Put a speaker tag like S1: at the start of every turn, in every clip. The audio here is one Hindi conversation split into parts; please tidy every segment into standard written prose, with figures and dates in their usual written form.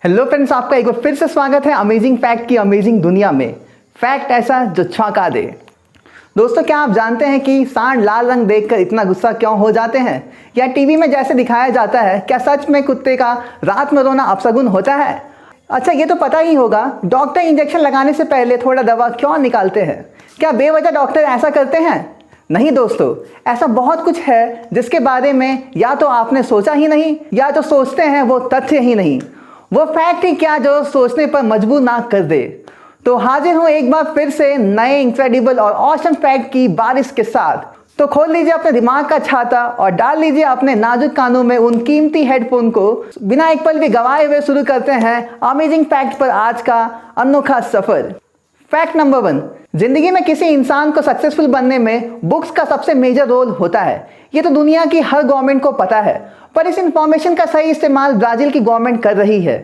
S1: हेलो फ्रेंड्स, आपका एक बार फिर से स्वागत है अमेजिंग फैक्ट की अमेजिंग दुनिया में। फैक्ट ऐसा जो चौंका दे। दोस्तों, क्या आप जानते हैं कि सांड लाल रंग देखकर इतना गुस्सा क्यों हो जाते हैं? या टीवी में जैसे दिखाया जाता है, क्या सच में कुत्ते का रात में रोना अपशगुन होता है? अच्छा, ये तो पता ही होगा, डॉक्टर इंजेक्शन लगाने से पहले थोड़ा दवा क्यों निकालते हैं? क्या बेवजह डॉक्टर ऐसा करते हैं? नहीं दोस्तों, ऐसा बहुत कुछ है जिसके बारे में या तो आपने सोचा ही नहीं या तो सोचते हैं वो तथ्य ही नहीं। वो फैक्ट ही क्या जो सोचने पर मजबूर ना कर दे। तो हाजिर हूं एक बार फिर से नए इनक्रेडिबल और ऑसम फैक्ट की बारिश के साथ। तो खोल लीजिए अपने दिमाग का छाता और डाल लीजिए अपने नाजुक कानों में उन कीमती हेडफोन को। बिना एक पल भी गवाए हुए शुरू करते हैं अमेजिंग फैक्ट पर आज का अनोखा सफर। फैक्ट नंबर 1, जिंदगी में किसी इंसान को सक्सेसफुल बनने में बुक्स का सबसे मेजर रोल होता है। ये तो दुनिया की हर गवर्नमेंट को पता है, पर इस इंफॉर्मेशन का सही इस्तेमाल ब्राजील की गवर्नमेंट कर रही है।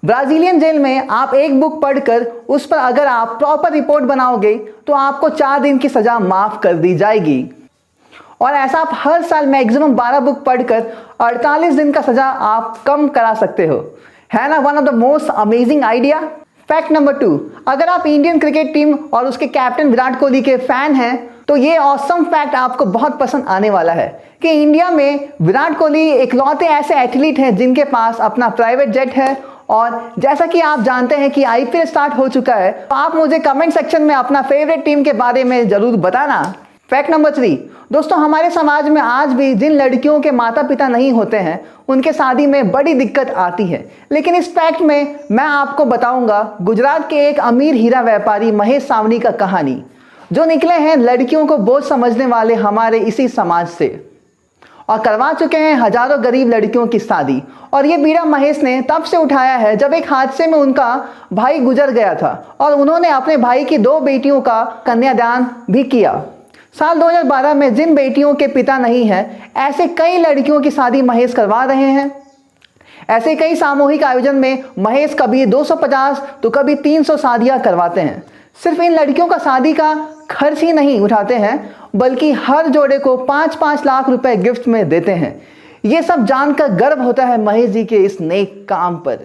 S1: ब्राजीलियन जेल में आप एक बुक पढ़कर उस पर अगर आप प्रॉपर रिपोर्ट बनाओगे तो आपको 4 दिन की सजा माफ कर दी जाएगी। और ऐसा आप हर साल मैक्सिमम 12 बुक पढ़कर 48 दिन का सजा आप कम करा सकते हो। है ना one of the most amazing idea. Fact number 2, अगर आप इंडियन क्रिकेट टीम और उसके कैप्टन विराट कोहली के फैन हैं तो ये ऑसम फैक्ट आपको बहुत पसंद आने वाला है कि इंडिया में विराट कोहली इकलौते ऐसे एथलीट हैं जिनके पास अपना प्राइवेट जेट है। और जैसा कि आप जानते हैं कि आईपीएल स्टार्ट हो चुका है, तो आप मुझे कमेंट सेक्शन में अपना फेवरेट टीम के बारे में जरूर बताना। फैक्ट नंबर 3, दोस्तों, हमारे समाज में आज भी जिन लड़कियों के माता पिता नहीं होते हैं उनके शादी में बड़ी दिक्कत आती है। लेकिन इस फैक्ट में मैं आपको बताऊंगा गुजरात के एक अमीर हीरा व्यापारी महेश सावनी का कहानी, जो निकले हैं लड़कियों को बोझ समझने वाले हमारे इसी समाज से और करवा चुके हैं हजारों गरीब लड़कियों की शादी। और ये बीड़ा महेश ने तब से उठाया है जब एक हादसे में उनका भाई गुजर गया था और उन्होंने अपने भाई की 2 बेटियों का कन्यादान भी किया। साल 2012 में जिन बेटियों के पिता नहीं हैं, ऐसे कई लड़कियों की शादी महेश करवा रहे हैं। ऐसे कई सामूहिक आयोजन में महेश कभी 250 तो कभी 300 शादियां करवाते हैं। सिर्फ इन लड़कियों का शादी का खर्च ही नहीं उठाते हैं, बल्कि हर जोड़े को 5-5 लाख रुपए गिफ्ट में देते हैं। ये सब जानकर गर्व होता है महेश जी के इस नेक काम पर।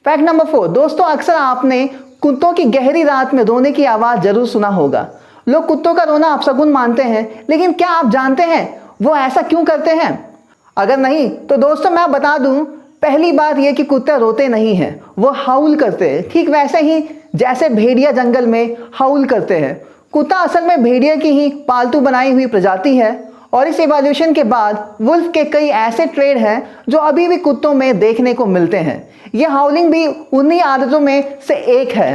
S1: फैक्ट नंबर 4, दोस्तों, अक्सर आपने कुत्तों की गहरी रात में रोने की आवाज जरूर सुना होगा। लोग कुत्तों का रोना अपशगुन मानते हैं, लेकिन क्या आप जानते हैं वो ऐसा क्यों करते हैं? अगर नहीं तो दोस्तों मैं बता दूं, पहली बात यह कि कुत्ते रोते नहीं हैं, वो हाउल करते हैं, ठीक वैसे ही जैसे भेड़िया जंगल में हाउल करते हैं। कुत्ता असल में भेड़िया की ही पालतू बनाई हुई प्रजाति है और इस इवोल्यूशन के बाद वुल्फ के कई ऐसे ट्रेड हैं जो अभी भी कुत्तों में देखने को मिलते हैं। यह हाउलिंग भी उन्हीं आदतों में से एक है।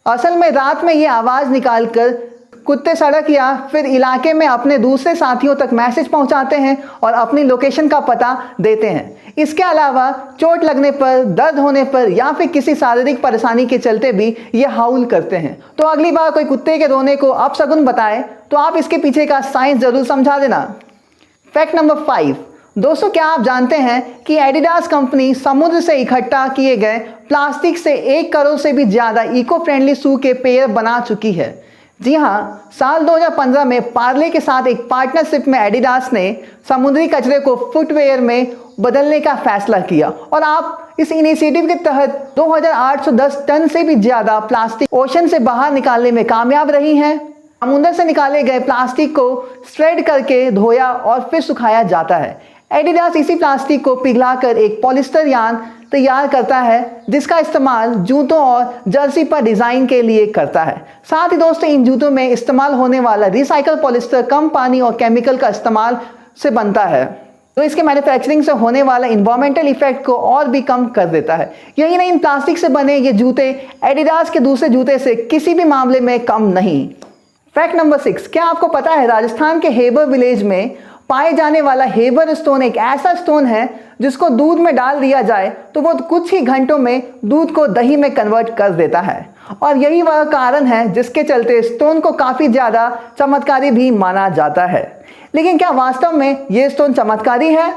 S1: असल में रात में ये आवाज़ निकालकर कुत्ते सड़क या फिर इलाके में अपने दूसरे साथियों तक मैसेज पहुंचाते हैं और अपनी लोकेशन का पता देते हैं। इसके अलावा चोट लगने पर, दर्द होने पर या फिर किसी शारीरिक परेशानी के चलते भी ये हाउल करते हैं। तो अगली बार कोई कुत्ते के रोने को अपशगुन बताए तो आप इसके पीछे का साइंस जरूर समझा देना। फैक्ट नंबर 5, दोस्तों, क्या आप जानते हैं कि एडिडास कंपनी समुद्र से इकट्ठा किए गए प्लास्टिक से 1 करोड़ से भी ज्यादा इको फ्रेंडली शू के पेयर बना चुकी है? जी हाँ, साल 2015 में पार्ले के साथ एक पार्टनरशिप में एडिडास ने समुद्री कचरे को फुटवेयर में बदलने का फैसला किया और आप इस इनिशिएटिव के तहत 2810 टन से भी ज्यादा प्लास्टिक ओशन से बाहर निकालने में कामयाब रही हैं। समुद्र से निकाले गए प्लास्टिक को श्रेड करके धोया और फिर सुखाया जाता है। एडिडास इसी प्लास्टिक को पिघलाकर एक पॉलिस्टर यार्न तैयार करता है जिसका इस्तेमाल जूतों और जर्सी पर डिजाइन के लिए करता है। साथ ही दोस्तों, इन जूतों में इस्तेमाल होने वाला रिसाइकल पॉलिस्टर कम पानी और केमिकल का इस्तेमाल से बनता है, तो इसके मैन्युफैक्चरिंग से होने वाला इन्वायरमेंटल इफेक्ट को और भी कम कर देता है। यही नहीं, इन प्लास्टिक से बने ये जूते एडिडास के दूसरे जूते से किसी भी मामले में कम नहीं। फैक्ट नंबर 6, क्या आपको पता है राजस्थान के हेबर विलेज में पाए जाने वाला हेबर स्टोन एक ऐसा स्टोन है जिसको दूध में डाल दिया जाए तो वो कुछ ही घंटों में दूध को दही में कन्वर्ट कर देता है। और यही वह कारण है जिसके चलते स्टोन को काफी ज्यादा चमत्कारी भी माना जाता है। लेकिन क्या वास्तव में ये स्टोन चमत्कारी है?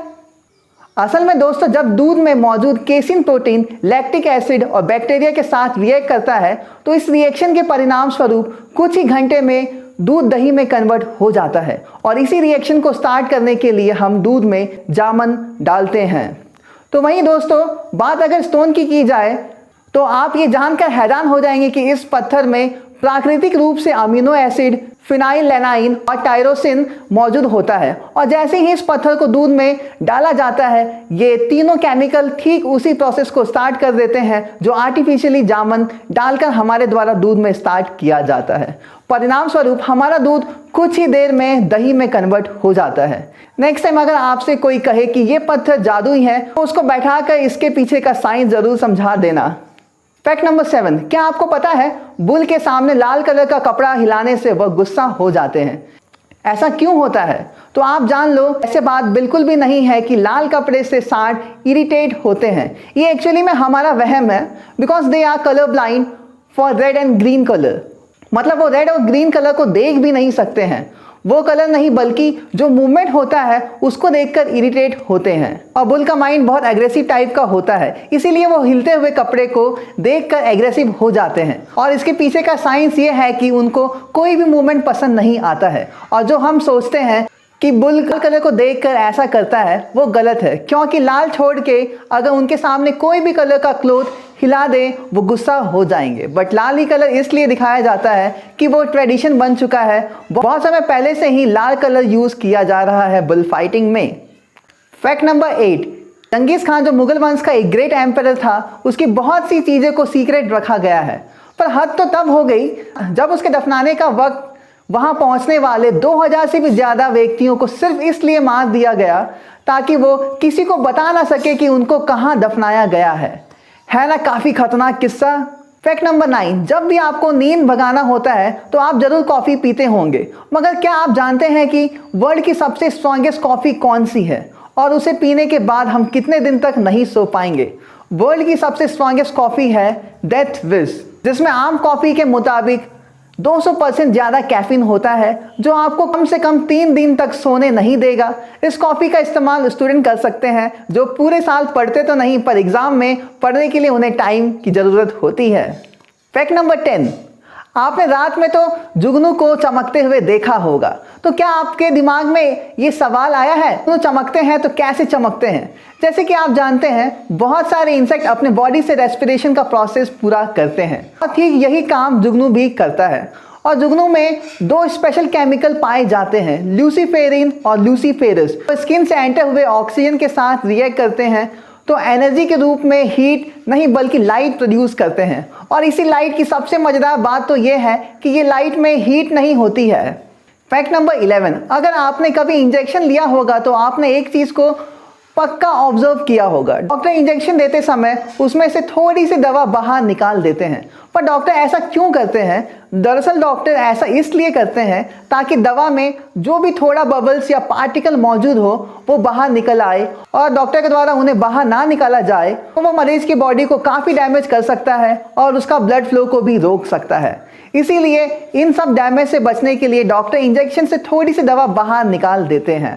S1: असल में दोस्तों, जब दूध में मौजूद केसिन प्रोटीन लैक्टिक एसिड और बैक्टीरिया के साथ रिएक्ट करता है तो इस रिएक्शन के परिणाम स्वरूप कुछ ही घंटे में दूध दही में कन्वर्ट हो जाता है। और इसी रिएक्शन को स्टार्ट करने के लिए हम दूध में जामन डालते हैं। तो वहीं दोस्तों बात अगर स्टोन की जाए तो आप ये जानकर हैरान हो जाएंगे कि इस पत्थर में प्राकृतिक रूप से अमीनो एसिड, फिनाइलएलानाइन और टायरोसिन मौजूद होता है। और जैसे ही इस पत्थर को दूध में डाला जाता है, ये तीनों केमिकल ठीक उसी प्रोसेस को स्टार्ट कर देते हैं जो आर्टिफिशियली जामन डालकर हमारे द्वारा दूध में स्टार्ट किया जाता है। परिणाम स्वरूप हमारा दूध कुछ ही देर में दही में कन्वर्ट हो जाता है। नेक्स्ट टाइम अगर आपसे कोई कहे कि ये पत्थर जादुई है तो उसको बैठाकर इसके पीछे का साइंस जरूर समझा देना। फैक्ट नंबर 7, क्या आपको पता है बुल के सामने लाल कलर का कपड़ा हिलाने से वह गुस्सा हो जाते हैं? ऐसा क्यों होता है? तो आप जान लो, ऐसे बात बिल्कुल भी नहीं है कि लाल कपड़े से सांड इरिटेट होते हैं। ये एक्चुअली में हमारा वहम है, because they are colour blind for red and green colour. मतलब वो रेड और ग्रीन कलर को देख भी नहीं सकते हैं, वो कलर नहीं बल्कि जो मूवमेंट होता है उसको देखकर इरिटेट होते हैं। और बुल का माइंड बहुत एग्रेसिव टाइप का होता है, इसीलिए वो हिलते हुए कपड़े को देखकर एग्रेसिव हो जाते हैं। और इसके पीछे का साइंस ये है कि उनको कोई भी मूवमेंट पसंद नहीं आता है। और जो हम सोचते हैं कि बुल कलर को देखकर ऐसा करता है वो गलत है, क्योंकि लाल छोड़ के अगर उनके सामने कोई भी कलर का क्लोथ हिला दे वो गुस्सा हो जाएंगे। बट लाल ही कलर इसलिए दिखाया जाता है कि वो ट्रेडिशन बन चुका है, बहुत समय पहले से ही लाल कलर यूज किया जा रहा है बुल फाइटिंग में। फैक्ट नंबर 8, चंगेज खान जो मुगल वंश का एक ग्रेट एम्परर था, उसकी बहुत सी चीज़ें को सीक्रेट रखा गया है। पर हद तो तब हो गई जब उसके दफनाने का वक्त वहां पहुंचने वाले 2000 से भी ज़्यादा व्यक्तियों को सिर्फ इसलिए मार दिया गया ताकि वो किसी को बता ना सके कि उनको कहाँ दफनाया गया है ना काफ़ी खतरनाक किस्सा। फैक्ट नंबर 9, जब भी आपको नींद भगाना होता है तो आप जरूर कॉफ़ी पीते होंगे, मगर क्या आप जानते हैं कि वर्ल्ड की सबसे स्ट्रॉन्गेस्ट कॉफ़ी कौन सी है और उसे पीने के बाद हम कितने दिन तक नहीं सो पाएंगे? वर्ल्ड की सबसे स्ट्रॉन्गेस्ट कॉफ़ी है डेथ विश, जिसमें आम कॉफ़ी के मुताबिक 200% ज़्यादा कैफीन होता है जो आपको कम से कम 3 दिन तक सोने नहीं देगा। इस कॉफ़ी का इस्तेमाल स्टूडेंट कर सकते हैं जो पूरे साल पढ़ते तो नहीं पर एग्ज़ाम में पढ़ने के लिए उन्हें टाइम की ज़रूरत होती है। फैक्ट नंबर 10, आपने रात में तो जुगनू को चमकते हुए देखा होगा, तो क्या आपके दिमाग में ये सवाल आया है तो चमकते हैं तो कैसे चमकते हैं? जैसे कि आप जानते हैं बहुत सारे इंसेक्ट अपने बॉडी से रेस्पिरेशन का प्रोसेस पूरा करते हैं और ठीक यही काम जुगनू भी करता है। और जुगनू में 2 स्पेशल केमिकल पाए जाते हैं, ल्यूसीफेरिन और ल्यूसीफेरस। तो स्किन से एंटर हुए ऑक्सीजन के साथ रिएक्ट करते हैं तो एनर्जी के रूप में हीट नहीं बल्कि लाइट प्रोड्यूस करते हैं। और इसी लाइट की सबसे मज़ेदार बात तो ये है कि ये लाइट में हीट नहीं होती है। फैक्ट नंबर 11, अगर आपने कभी इंजेक्शन लिया होगा तो आपने एक चीज़ को पक्का ऑब्जर्व किया होगा, डॉक्टर इंजेक्शन देते समय उसमें से थोड़ी सी दवा बाहर निकाल देते हैं। पर डॉक्टर ऐसा क्यों करते हैं? दरअसल डॉक्टर ऐसा इसलिए करते हैं ताकि दवा में जो भी थोड़ा बबल्स या पार्टिकल मौजूद हो वो बाहर निकल आए, और डॉक्टर के द्वारा उन्हें बाहर ना निकाला जाए तो वो मरीज की बॉडी को काफ़ी डैमेज कर सकता है और उसका ब्लड फ्लो को भी रोक सकता है। इसीलिए इन सब डैमेज से बचने के लिए डॉक्टर इंजेक्शन से थोड़ी सी दवा बाहर निकाल देते हैं।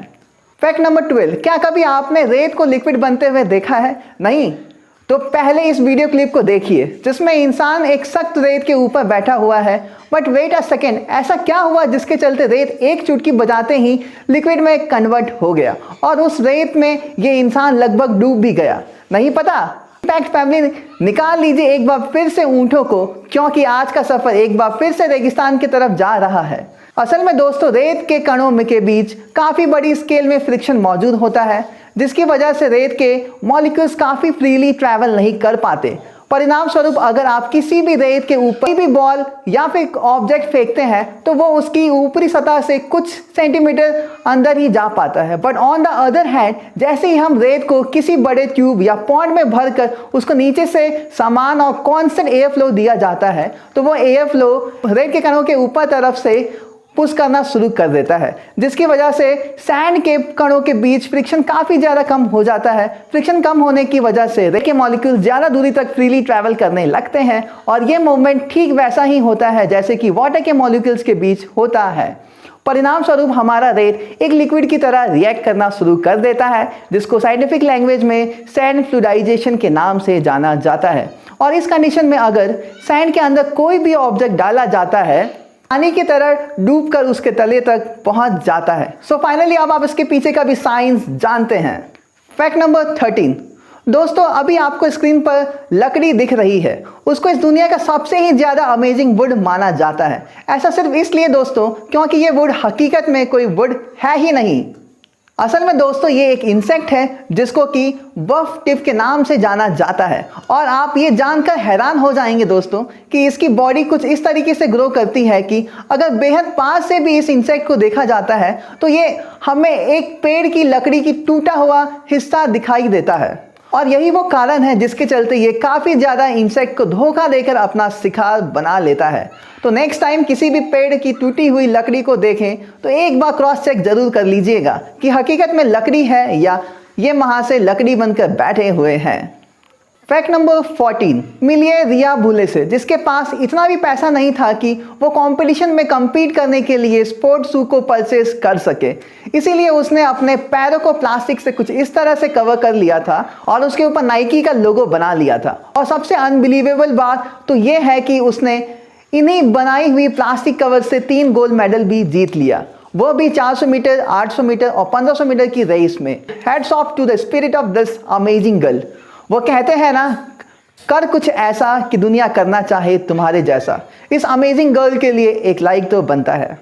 S1: फैक्ट नंबर 12, क्या कभी आपने रेत को लिक्विड बनते हुए देखा है? नहीं? तो पहले इस वीडियो क्लिप को देखिए जिसमें इंसान एक सख्त रेत के ऊपर बैठा हुआ है। बट वेट अ सेकेंड, ऐसा क्या हुआ जिसके चलते रेत एक चुटकी बजाते ही लिक्विड में कन्वर्ट हो गया और उस रेत में ये इंसान लगभग डूब भी गया? नहीं पता? इम्पैक्ट फैमिली निकाल लीजिए एक बार फिर से ऊँटों को, क्योंकि आज का सफ़र एक बार फिर से रेगिस्तान की तरफ जा रहा है। असल में दोस्तों रेत के कणों में के बीच काफ़ी बड़ी स्केल में फ्रिक्शन मौजूद होता है, जिसकी वजह से रेत के मॉलिक्यूल्स काफ़ी फ्रीली ट्रैवल नहीं कर पाते। परिणाम स्वरूप अगर आप किसी भी रेत के ऊपर भी बॉल या फिर ऑब्जेक्ट फेंकते हैं तो वो उसकी ऊपरी सतह से कुछ सेंटीमीटर अंदर ही जा पाता है। But on the other hand, जैसे ही हम रेत को किसी बड़े ट्यूब या पॉन्ड में भरकर उसको नीचे से समान और कॉन्स्टेंट एयर फ्लो दिया जाता है तो वो एयर फ्लो रेत के कणों के ऊपर तरफ से पुश करना शुरू कर देता है, जिसकी वजह से सैंड के कणों के बीच फ्रिक्शन काफ़ी ज़्यादा कम हो जाता है। फ्रिक्शन कम होने की वजह से रेत के मॉलिक्यूल ज़्यादा दूरी तक फ्रीली ट्रैवल करने लगते हैं और ये मूवमेंट ठीक वैसा ही होता है जैसे कि वाटर के मॉलिक्यूल्स के बीच होता है। परिणाम स्वरूप हमारा रेत एक लिक्विड की तरह रिएक्ट करना शुरू कर देता है, जिसको साइंटिफिक लैंग्वेज में सैंड फ्लूइडाइजेशन के नाम से जाना जाता है। और इस कंडीशन में अगर सैंड के अंदर कोई भी ऑब्जेक्ट डाला जाता है पानी की तरह डूबकर उसके तले तक पहुंच जाता है। सो फाइनली अब आप इसके पीछे का भी साइंस जानते हैं। फैक्ट नंबर 13, दोस्तों अभी आपको स्क्रीन पर लकड़ी दिख रही है, उसको इस दुनिया का सबसे ही ज़्यादा अमेजिंग वुड माना जाता है। ऐसा सिर्फ इसलिए दोस्तों क्योंकि ये वुड हकीकत में कोई वुड है ही नहीं। असल में दोस्तों ये एक इंसेक्ट है जिसको कि बफ टिप के नाम से जाना जाता है। और आप ये जानकर हैरान हो जाएंगे दोस्तों कि इसकी बॉडी कुछ इस तरीके से ग्रो करती है कि अगर बेहद पास से भी इस इंसेक्ट को देखा जाता है तो ये हमें एक पेड़ की लकड़ी की टूटा हुआ हिस्सा दिखाई देता है। और यही वो कारण है जिसके चलते ये काफ़ी ज़्यादा इंसेक्ट को धोखा देकर अपना शिकार बना लेता है। तो नेक्स्ट टाइम किसी भी पेड़ की टूटी हुई लकड़ी को देखें तो एक बार क्रॉस चेक जरूर कर लीजिएगा कि हकीकत में लकड़ी है या ये वहाँ से लकड़ी बनकर बैठे हुए हैं। फैक्ट नंबर 14, मिलिए रिया भूले से, जिसके पास इतना भी पैसा नहीं था कि वो कंपटीशन में compete करने के लिए स्पोर्ट्स शू को परचेस कर सके। इसीलिए उसने अपने पैरों को प्लास्टिक से कुछ इस तरह से कवर कर लिया था और उसके ऊपर नाइकी का लोगो बना लिया था। और सबसे अनबिलीवेबल बात तो ये है कि उसने इन्हीं बनाई हुई प्लास्टिक कवर से 3 गोल्ड मेडल भी जीत लिया, वो भी 400 मीटर, 800 मीटर और 1500 मीटर की रेस में। Heads off to the spirit of this amazing girl. वो कहते हैं ना, कर कुछ ऐसा कि दुनिया करना चाहे तुम्हारे जैसा। इस अमेजिंग गर्ल के लिए एक लाइक तो बनता है।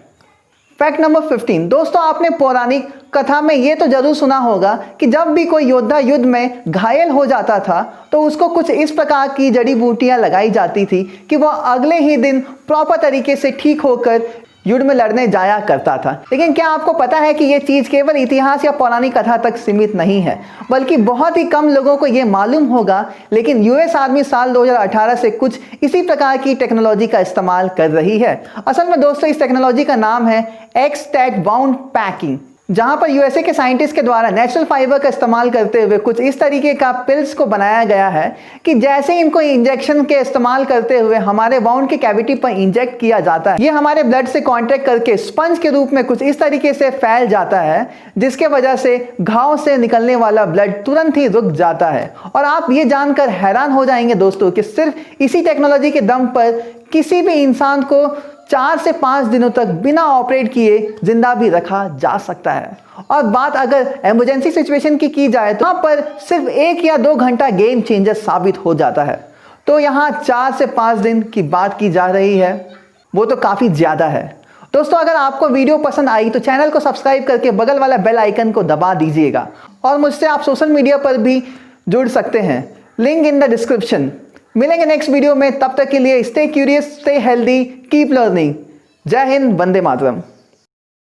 S1: फैक्ट नंबर 15, दोस्तों आपने पौराणिक कथा में ये तो जरूर सुना होगा कि जब भी कोई योद्धा युद्ध में घायल हो जाता था तो उसको कुछ इस प्रकार की जड़ी बूटियां लगाई जाती थी कि वह अगले ही दिन प्रॉपर तरीके से ठीक होकर युद्ध में लड़ने जाया करता था। लेकिन क्या आपको पता है कि ये चीज़ केवल इतिहास या पौराणिक कथा तक सीमित नहीं है, बल्कि बहुत ही कम लोगों को ये मालूम होगा। लेकिन यूएस आर्मी साल 2018 से कुछ इसी प्रकार की टेक्नोलॉजी का इस्तेमाल कर रही है। असल में दोस्तों इस टेक्नोलॉजी का नाम है एक्स-टैग बाउंड पैकिंग, जहां पर यूएसए के साइंटिस्ट के द्वारा नेचुरल फाइबर का इस्तेमाल करते हुए कुछ इस तरीके का पिल्स को बनाया गया है कि जैसे इनको इंजेक्शन के इस्तेमाल करते हुए हमारे बाउंड के कैविटी पर इंजेक्ट किया जाता है, ये हमारे ब्लड से कांटेक्ट करके स्पंज के रूप में कुछ इस तरीके से फैल जाता है, जिसके वजह से घाव से निकलने वाला ब्लड तुरंत ही रुक जाता है। और आप ये जानकर हैरान हो जाएंगे दोस्तों कि सिर्फ इसी टेक्नोलॉजी के दम पर किसी भी इंसान को 4 से 5 दिनों तक बिना ऑपरेट किए जिंदा भी रखा जा सकता है। और बात अगर इमरजेंसी सिचुएशन की जाए तो यहाँ पर सिर्फ 1 या 2 घंटा गेम चेंजर साबित हो जाता है। तो यहाँ 4 से 5 दिन की बात की जा रही है, वो तो काफ़ी ज़्यादा है। दोस्तों अगर आपको वीडियो पसंद आई तो चैनल को सब्सक्राइब करके बगल वाला बेल आइकन को दबा दीजिएगा। और मुझसे आप सोशल मीडिया पर भी जुड़ सकते हैं, लिंक इन द डिस्क्रिप्शन। मिलेंगे नेक्स्ट वीडियो में, तब तक के लिए stay curious, stay healthy, keep learning. जय हिंद, वंदे मातरम।